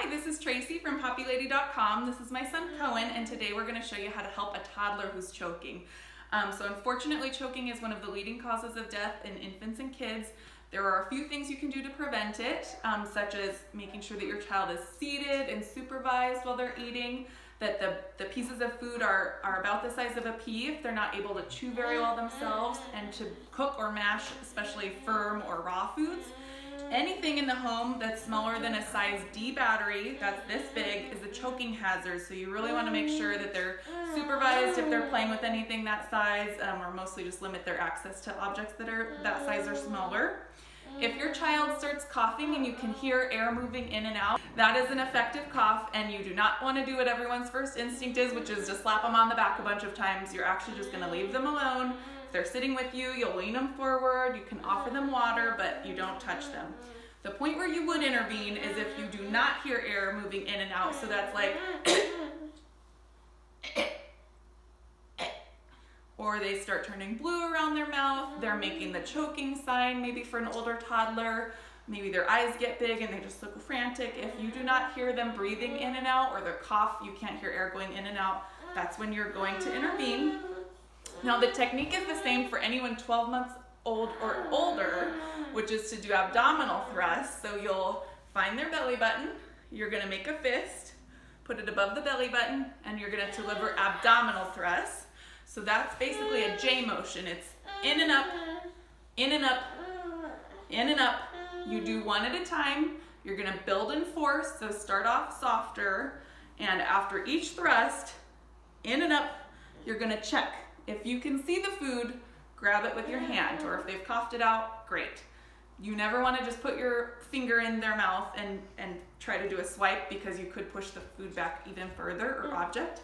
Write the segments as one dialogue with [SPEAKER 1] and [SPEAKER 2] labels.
[SPEAKER 1] Hi, this is Tracy from PoppyLady.com. This is my son Cohen, and today we're going to show you how to help a toddler who's choking. So unfortunately, choking is one of the leading causes of death in infants and kids. There are a few things you can do to prevent it, such as making sure that your child is seated and supervised while they're eating, that the pieces of food are about the size of a pea if they're not able to chew very well themselves, and to cook or mash, especially firm or raw foods. Anything in the home that's smaller than a size D battery, that's this big, is a choking hazard. So you really want to make sure that they're supervised if they're playing with anything that size, or mostly just limit their access to objects that are that size or smaller. If your child starts coughing and you can hear air moving in and out, that is an effective cough, and you do not want to do what everyone's first instinct is, which is to slap them on the back a bunch of times. You're actually just going to leave them alone. If they're sitting with you, you'll lean them forward, you can offer them water, but you don't touch them. The point where you would intervene is if you do not hear air moving in and out, so that's like or they start turning blue around their mouth, they're making the choking sign, maybe for an older toddler, maybe their eyes get big and they just look frantic. If you do not hear them breathing in and out, or their cough, you can't hear air going in and out, that's when you're going to intervene. Now the technique is the same for anyone 12 months old or older, which is to do abdominal thrusts. So you'll find their belly button, you're gonna make a fist, put it above the belly button, and you're gonna deliver abdominal thrusts. So that's basically a J motion. It's in and up, in and up, in and up. You do one at a time. You're gonna build in force, so start off softer, and after each thrust, in and up, you're gonna check. If you can see the food, grab it with your hand, or if they've coughed it out, great. You never want to just put your finger in their mouth and try to do a swipe, because you could push the food back even further, or object.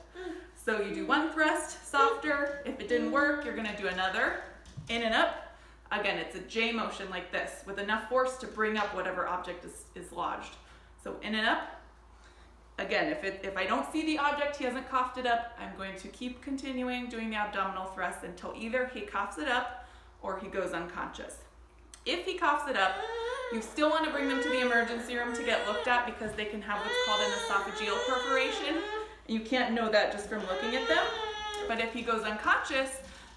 [SPEAKER 1] So you do one thrust, softer. If it didn't work, you're going to do another, in and up. Again, it's a J motion like this, with enough force to bring up whatever object is lodged. So in and up. Again, if I don't see the object, he hasn't coughed it up, I'm going to keep continuing doing the abdominal thrust until either he coughs it up or he goes unconscious. If he coughs it up, you still want to bring them to the emergency room to get looked at, because they can have what's called an esophageal perforation. And you can't know that just from looking at them. But if he goes unconscious,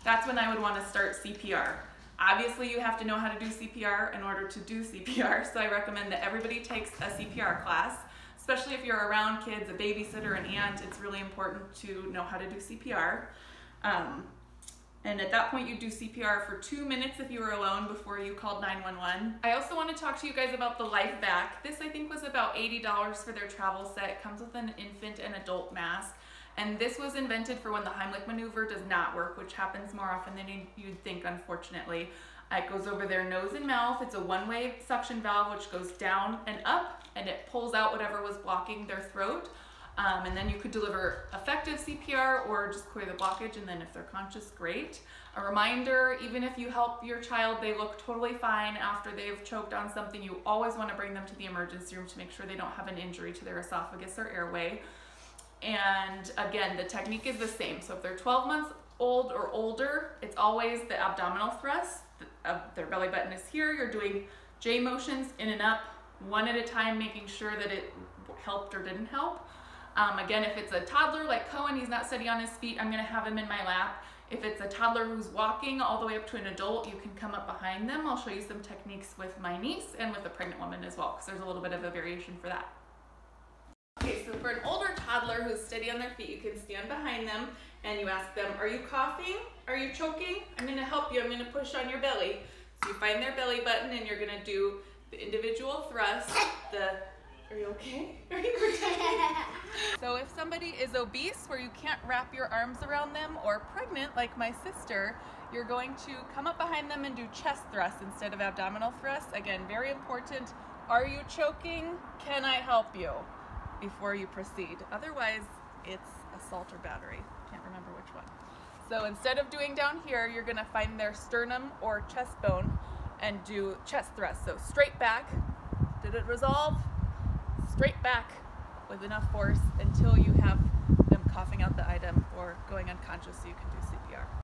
[SPEAKER 1] that's when I would want to start CPR. Obviously, you have to know how to do CPR in order to do CPR, so I recommend that everybody takes a CPR class. Especially if you're around kids, a babysitter, an aunt, it's really important to know how to do CPR. And at that point, you do CPR for 2 minutes if you were alone before you called 911. I also want to talk to you guys about the Life Vac. This, I think, was about $80 for their travel set. It comes with an infant and adult mask. And this was invented for when the Heimlich maneuver does not work, which happens more often than you'd think, unfortunately. It goes over their nose and mouth. It's a one-way suction valve which goes down and up, and it pulls out whatever was blocking their throat. And then you could deliver effective CPR or just clear the blockage, and then if they're conscious, great. A reminder, even if you help your child, they look totally fine after they've choked on something, you always want to bring them to the emergency room to make sure they don't have an injury to their esophagus or airway. And again, the technique is the same. So if they're 12 months old or older, it's always the abdominal thrust. Their belly button is here. You're doing J motions in and up, one at a time, making sure that it helped or didn't help. Again, if it's a toddler like Cohen, he's not steady on his feet, I'm going to have him in my lap. If it's a toddler who's walking all the way up to an adult, you can come up behind them. I'll show you some techniques with my niece and with a pregnant woman as well, because there's a little bit of a variation for that. Okay, so for an older toddler who's steady on their feet, you can stand behind them and you ask them, are you coughing? Are you choking? I'm going to help you. I'm going to push on your belly. So you find their belly button and you're going to do the individual thrust. Are you okay? Are you protected? So if somebody is obese where you can't wrap your arms around them, or pregnant like my sister, you're going to come up behind them and do chest thrusts instead of abdominal thrusts. Again, very important. Are you choking? Can I help you? Before you proceed. Otherwise, it's assault or battery. Can't remember which one. So instead of doing down here, you're going to find their sternum or chest bone and do chest thrusts. So straight back. Did it resolve? Straight back with enough force until you have them coughing out the item or going unconscious so you can do CPR.